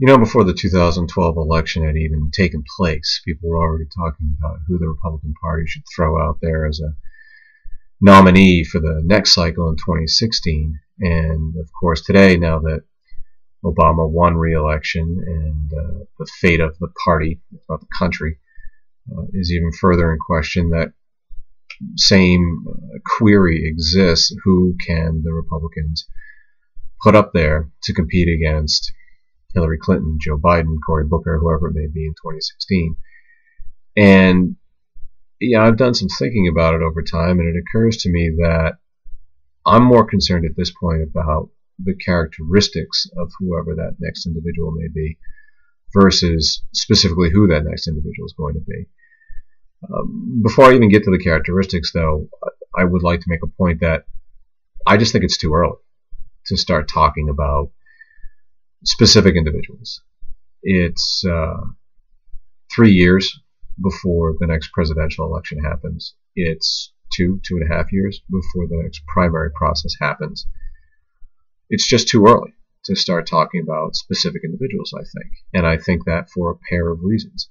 Before the 2012 election had even taken place, people were already talking about who the Republican Party should throw out there as a nominee for the next cycle in 2016. And of course, today, now that Obama won re-election and the fate of the party, if not the country, is even further in question, that same query exists: who can the Republicans put up there to compete against Hillary Clinton, Joe Biden, Cory Booker, whoever it may be in 2016. And I've done some thinking about it over time, and it occurs to me that I'm more concerned at this point about the characteristics of whoever that next individual may be versus specifically who that next individual is going to be. Before I even get to the characteristics, though, I would like to make a point that I just think it's too early to start talking about specific individuals. It's 3 years before the next presidential election happens. It's 2.5 years before the next primary process happens. It's just too early to start talking about specific individuals, I think. And I think that for a pair of reasons.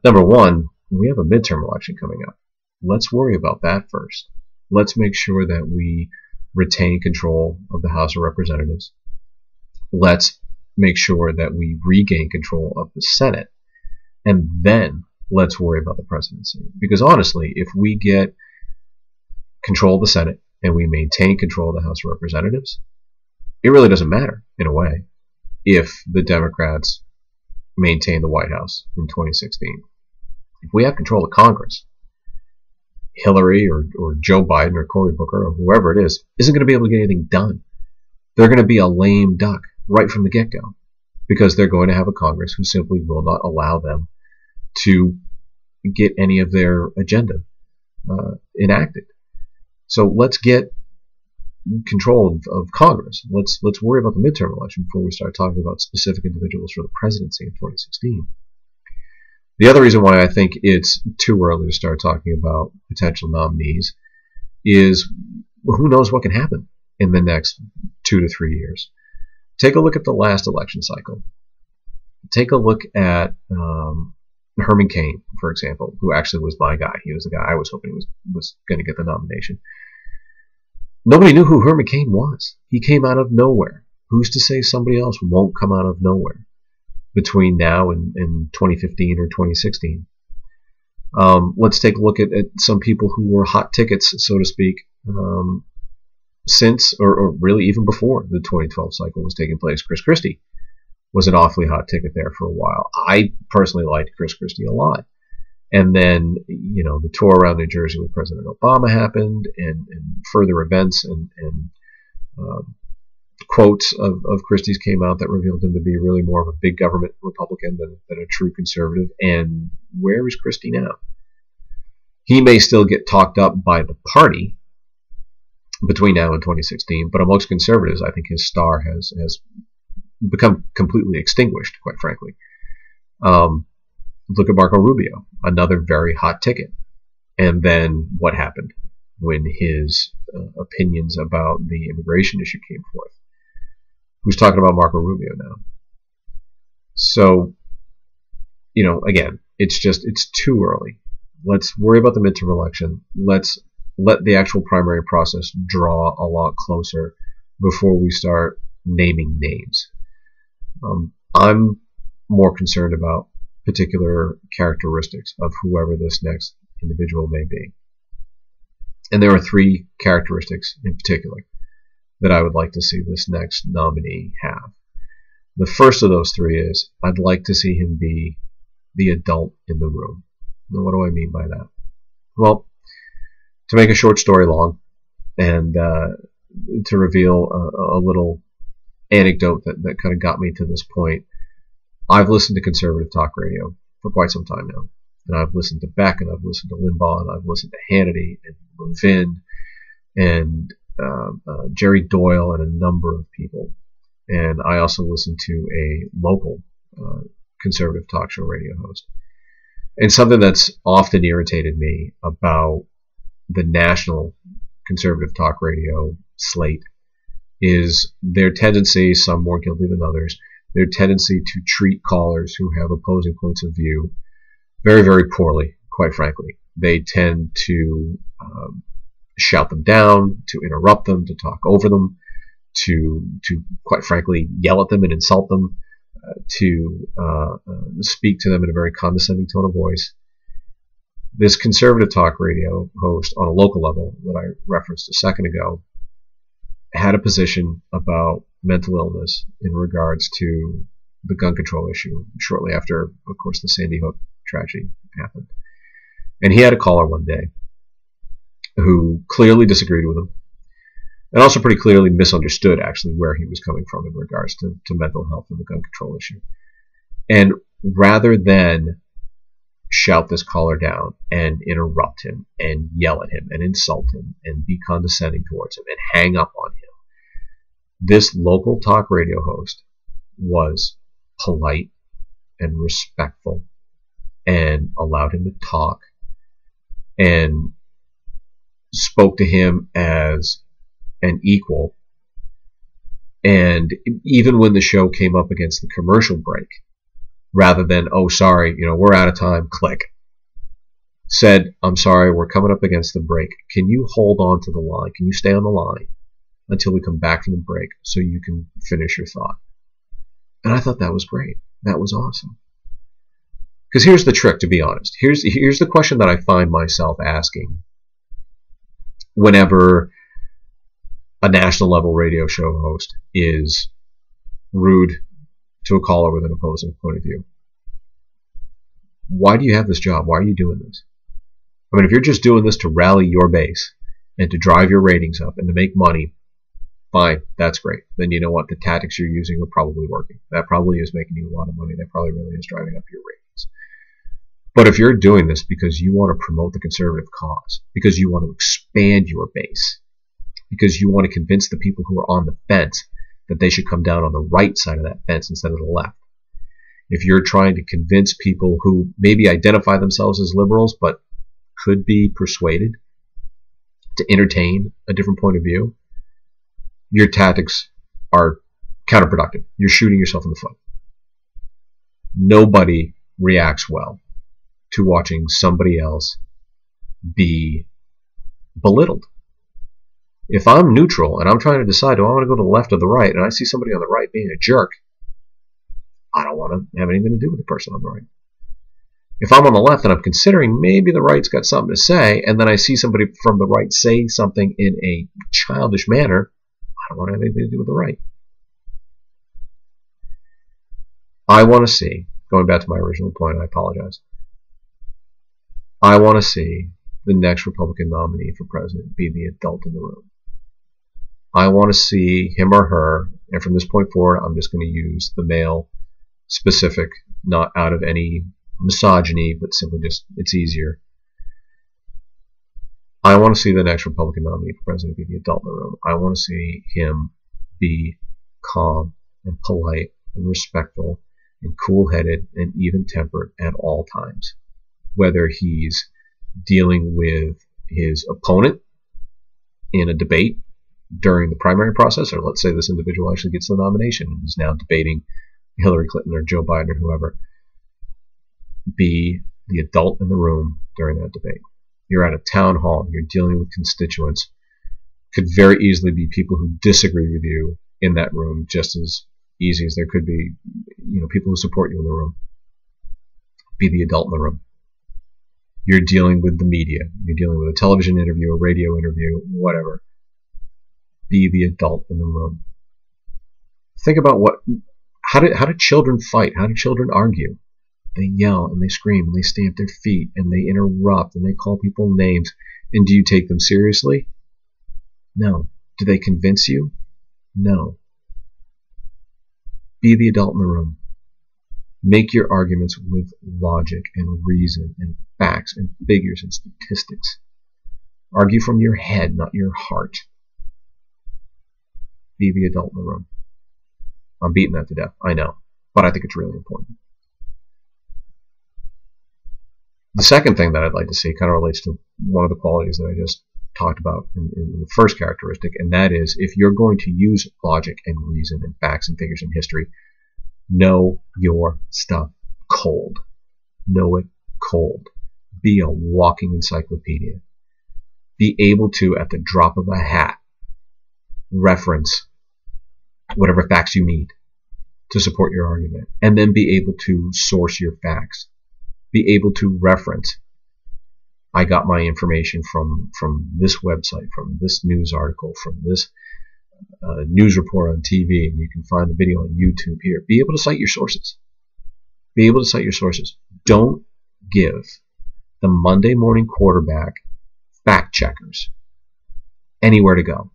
Number one, we have a midterm election coming up. Let's worry about that first. Let's make sure that we retain control of the House of Representatives. Let's make sure that we regain control of the Senate. And then let's worry about the presidency. Because honestly, if we get control of the Senate and we maintain control of the House of Representatives, it really doesn't matter, in a way, if the Democrats maintain the White House in 2016. If we have control of Congress, Hillary or Joe Biden or Cory Booker or whoever it is isn't going to be able to get anything done. They're going to be a lame duck right from the get-go, because they're going to have a Congress who simply will not allow them to get any of their agenda enacted. So let's get control of Congress. Let's worry about the midterm election before we start talking about specific individuals for the presidency in 2016. The other reason why I think it's too early to start talking about potential nominees is who knows what can happen in the next 2 to 3 years. Take a look at the last election cycle. Take a look at Herman Cain, for example, who actually was my guy. He was the guy I was hoping was going to get the nomination. Nobody knew who Herman Cain was. He came out of nowhere. Who's to say somebody else won't come out of nowhere between now and 2015 or 2016? Let's take a look at some people who were hot tickets, so to speak, since, or really even before the 2012 cycle was taking place. Chris Christie was an awfully hot ticket there for a while. I personally liked Chris Christie a lot. And then, the tour around New Jersey with President Obama happened, and further events and quotes of Christie's came out that revealed him to be really more of a big government Republican than a true conservative. And where is Christie now? He may still get talked up by the party between now and 2016, but amongst conservatives, I think his star has become completely extinguished, quite frankly. Look at Marco Rubio, another very hot ticket. And then what happened when his opinions about the immigration issue came forth? Who's talking about Marco Rubio now? So, again, it's too early. Let's worry about the midterm election. Let's let the actual primary process draw a lot closer before we start naming names. I'm more concerned about particular characteristics of whoever this next individual may be. And there are 3 characteristics in particular that I would like to see this next nominee have. The first of those 3 is I'd like to see him be the adult in the room. Now, what do I mean by that? Well, to make a short story long and to reveal a little anecdote that kind of got me to this point, I've listened to conservative talk radio for quite some time now. And I've listened to Beck, and I've listened to Limbaugh, and I've listened to Hannity and Levin and Jerry Doyle and a number of people. And I also listened to a local conservative talk show radio host. And something that's often irritated me about the national conservative talk radio slate is their tendency, some more guilty than others, their tendency to treat callers who have opposing points of view very, very poorly, quite frankly. They tend to shout them down, to interrupt them, to talk over them, to quite frankly yell at them and insult them, to speak to them in a very condescending tone of voice. This conservative talk radio host on a local level that I referenced a second ago had a position about mental illness in regards to the gun control issue shortly after, of course, the Sandy Hook tragedy happened. And he had a caller one day who clearly disagreed with him and also pretty clearly misunderstood actually where he was coming from in regards to mental health and the gun control issue. And rather than shout this caller down and interrupt him and yell at him and insult him and be condescending towards him and hang up on him, this local talk radio host was polite and respectful and allowed him to talk and spoke to him as an equal. And even when the show came up against the commercial break, rather than, oh, sorry, we're out of time, click, said, I'm sorry, we're coming up against the break. Can you hold on to the line? Can you stay on the line until we come back from the break so you can finish your thought? And I thought that was great. That was awesome. Because here's the trick, to be honest. Here's the question that I find myself asking whenever a national level radio show host is rude to a caller with an opposing point of view. Why do you have this job? Why are you doing this? I mean, if you're just doing this to rally your base and to drive your ratings up and to make money, fine, that's great. Then you know what? The tactics you're using are probably working. That probably is making you a lot of money. That probably really is driving up your ratings. But if you're doing this because you want to promote the conservative cause, because you want to expand your base, because you want to convince the people who are on the fence that they should come down on the right side of that fence instead of the left, if you're trying to convince people who maybe identify themselves as liberals but could be persuaded to entertain a different point of view, your tactics are counterproductive. You're shooting yourself in the foot. Nobody reacts well to watching somebody else be belittled. If I'm neutral and I'm trying to decide, do I want to go to the left or the right, and I see somebody on the right being a jerk, I don't want to have anything to do with the person on the right. If I'm on the left and I'm considering maybe the right's got something to say, and then I see somebody from the right say something in a childish manner, I don't want to have anything to do with the right. I want to see, going back to my original point, I apologize, I want to see the next Republican nominee for president be the adult in the room. I want to see him or her, and from this point forward, I'm just going to use the male specific, not out of any misogyny, but simply just, it's easier. I want to see the next Republican nominee for president be the adult in the room. I want to see him be calm and polite and respectful and cool-headed and even-tempered at all times, whether he's dealing with his opponent in a debate during the primary process, or let's say this individual actually gets the nomination and is now debating Hillary Clinton or Joe Biden or whoever. Be the adult in the room during that debate. You're at a town hall. You're dealing with constituents. Could very easily be people who disagree with you in that room, just as easy as there could be, people who support you in the room. Be the adult in the room. You're dealing with the media. You're dealing with a television interview, a radio interview, whatever. Be the adult in the room. Think about how do children fight? How do children argue? They yell and they scream and they stamp their feet and they interrupt and they call people names. And do you take them seriously? No. Do they convince you? No. Be the adult in the room. Make your arguments with logic and reason and facts and figures and statistics. Argue from your head, not your heart. Be the adult in the room. I'm beating that to death, I know, but I think it's really important. The second thing that I'd like to see kind of relates to one of the qualities that I just talked about in the first characteristic, and that is, if you're going to use logic and reason and facts and figures and history, Know your stuff cold. Know it cold. Be a walking encyclopedia. Be able to, at the drop of a hat, reference whatever facts you need to support your argument, and then be able to source your facts. Be able to reference, I got my information from this website, from this news article, from this news report on TV, and you can find the video on YouTube here. Be able to cite your sources. Be able to cite your sources. Don't give the Monday morning quarterback fact checkers anywhere to go.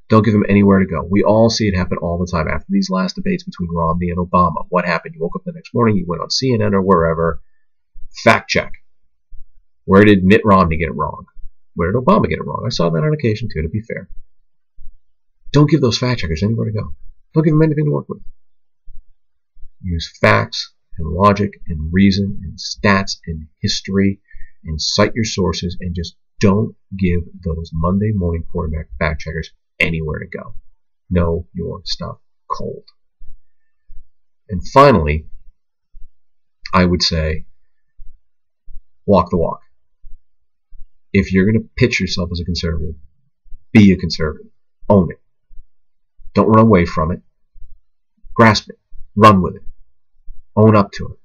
Don't give them anywhere to go. We all see it happen all the time after these last debates between Romney and Obama. What happened? You woke up the next morning, you went on CNN or wherever. Fact check. Where did Mitt Romney get it wrong? Where did Obama get it wrong? I saw that on occasion too, to be fair. Don't give those fact checkers anywhere to go. Don't give them anything to work with. Use facts and logic and reason and stats and history and cite your sources, and just don't give those Monday morning quarterback fact checkers anywhere to go. Know your stuff cold. And finally, I would say, walk the walk. If you're going to pitch yourself as a conservative, be a conservative. Own it. Don't run away from it. Grasp it. Run with it. Own up to it.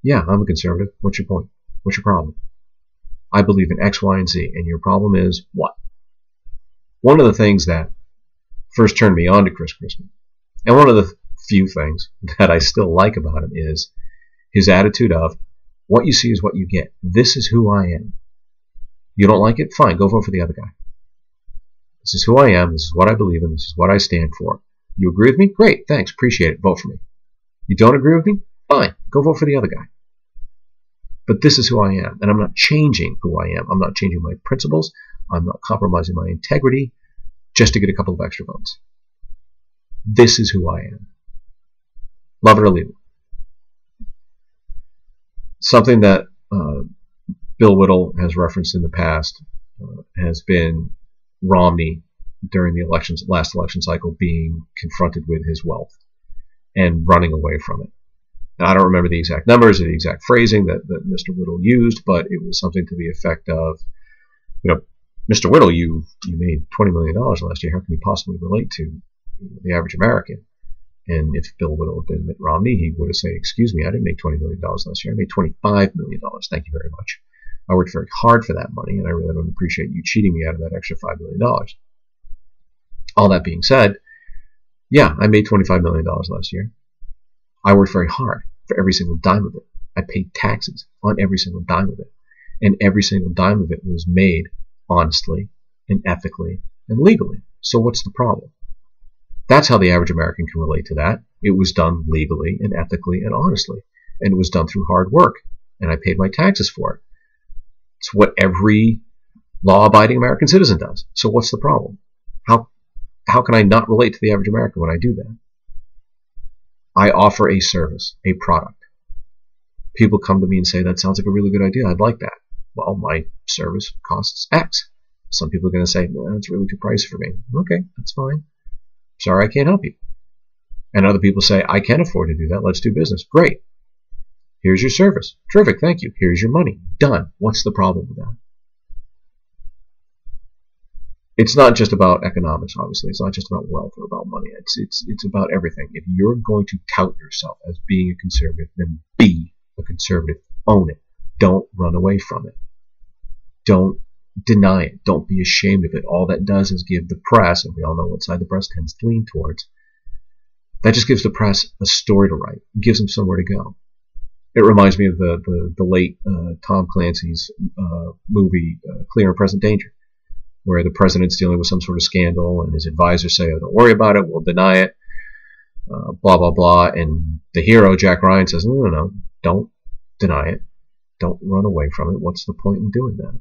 Yeah, I'm a conservative. What's your point? What's your problem? I believe in X, Y, and Z, and your problem is what? One of the things that first turned me on to Chris Chrisman, and one of the few things that I still like about him, is his attitude of, what you see is what you get. This is who I am. You don't like it? Fine, go vote for the other guy. This is who I am. This is what I believe in. This is what I stand for. You agree with me? Great, thanks, appreciate it. Vote for me. You don't agree with me? Fine, go vote for the other guy. But this is who I am, and I'm not changing who I am. I'm not changing my principles. I'm not compromising my integrity just to get a couple of extra votes. This is who I am. Love it or leave it. Something that Bill Whittle has referenced in the past has been Romney during the last election cycle being confronted with his wealth and running away from it. Now, I don't remember the exact numbers or the exact phrasing that Mr. Whittle used, but it was something to the effect of, Mr. Whittle, you made $20 million last year. How can you possibly relate to the average American? And if Bill Whittle had been Mitt Romney, he would have said, excuse me, I didn't make $20 million last year. I made $25 million. Thank you very much. I worked very hard for that money, and I really don't appreciate you cheating me out of that extra $5 million. All that being said, yeah, I made $25 million last year. I worked very hard for every single dime of it. I paid taxes on every single dime of it. And every single dime of it was made honestly and ethically and legally. So what's the problem? That's how the average American can relate to that. It was done legally and ethically and honestly. And it was done through hard work. And I paid my taxes for it. It's what every law-abiding American citizen does. So what's the problem? How can I not relate to the average American when I do that? I offer a service, a product. People come to me and say, that sounds like a really good idea. I'd like that. Well, my service costs X. Some people are going to say, no, that's really too pricey for me. Okay, that's fine. Sorry, I can't help you. And other people say, I can afford to do that. Let's do business. Great. Here's your service. Terrific, thank you. Here's your money. Done. What's the problem with that? It's not just about economics, obviously. It's not just about wealth or about money. It's about everything. If you're going to tout yourself as being a conservative, then be a conservative. Own it. Don't run away from it. Don't deny it. Don't be ashamed of it. All that does is give the press, and we all know what side the press tends to lean towards, that just gives the press a story to write. It gives them somewhere to go. It reminds me of the late Tom Clancy's movie, Clear and Present Danger, where the president's dealing with some sort of scandal and his advisors say, oh, don't worry about it, we'll deny it, blah, blah, blah. And the hero, Jack Ryan, says, no, don't deny it. Don't run away from it. What's the point in doing that?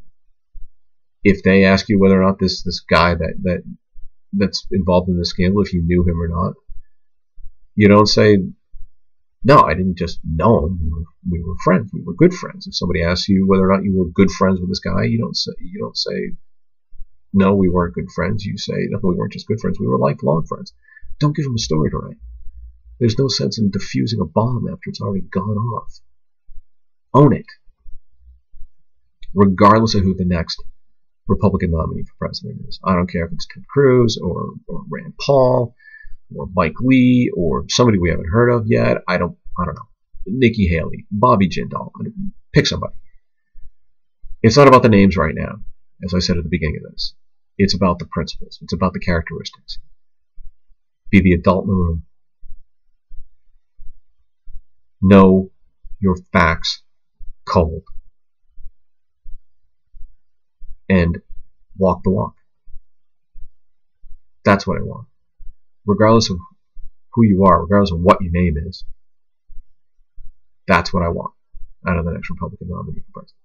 If they ask you whether or not this guy that's involved in this scandal, if you knew him or not, you don't say, no, I didn't just know him. We were friends. We were good friends. If somebody asks you whether or not you were good friends with this guy, you don't say, no, we weren't good friends. You say, no, we weren't just good friends. We were lifelong friends. Don't give them a story to write. There's no sense in diffusing a bomb after it's already gone off. Own it. Regardless of who the next Republican nominee for president is. I don't care if it's Ted Cruz or Rand Paul or Mike Lee or somebody we haven't heard of yet. I don't know. Nikki Haley, Bobby Jindal. Pick somebody. It's not about the names right now, as I said at the beginning of this. It's about the principles. It's about the characteristics. Be the adult in the room. Know your facts cold. And walk the walk. That's what I want. Regardless of who you are, regardless of what your name is, that's what I want out of the next Republican nominee for president.